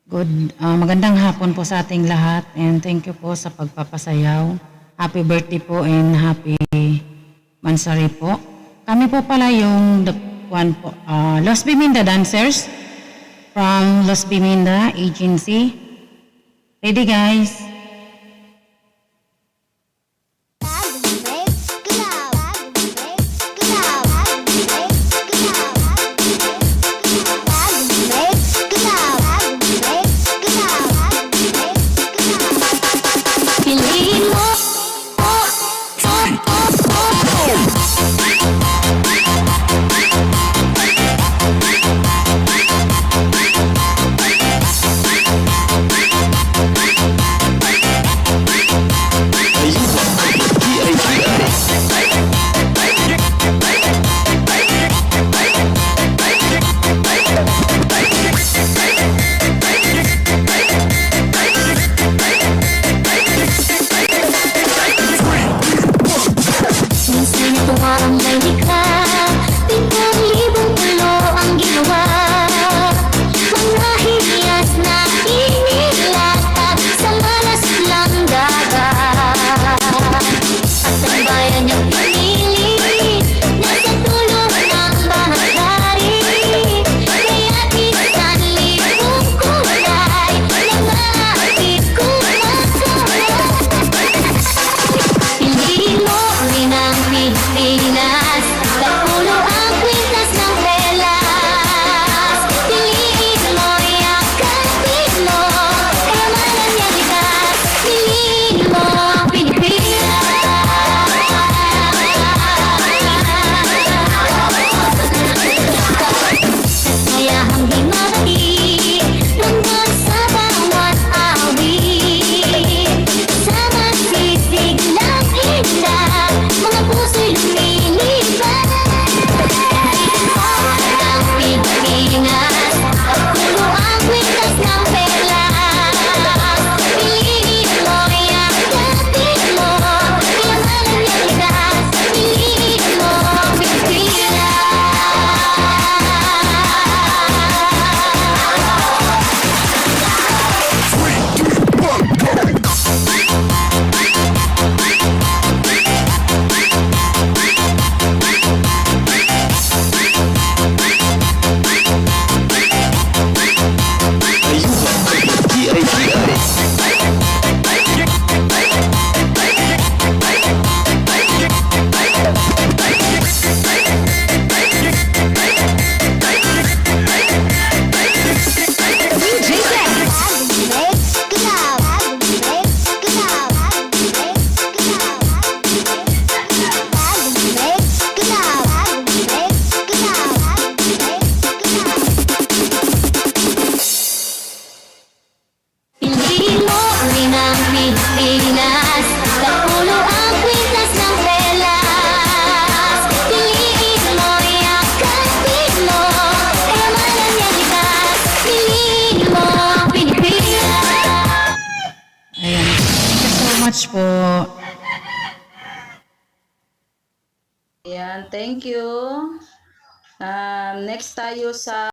Magandang hapon po sa ating lahat and thank you po sa pagpapasayaw. Happy birthday po and happy mansari po. Kami po pala yung Los Biminda Dancers from Los Biminda Agency. Ready guys? Much po. Ayan, thank you. Next tayo sa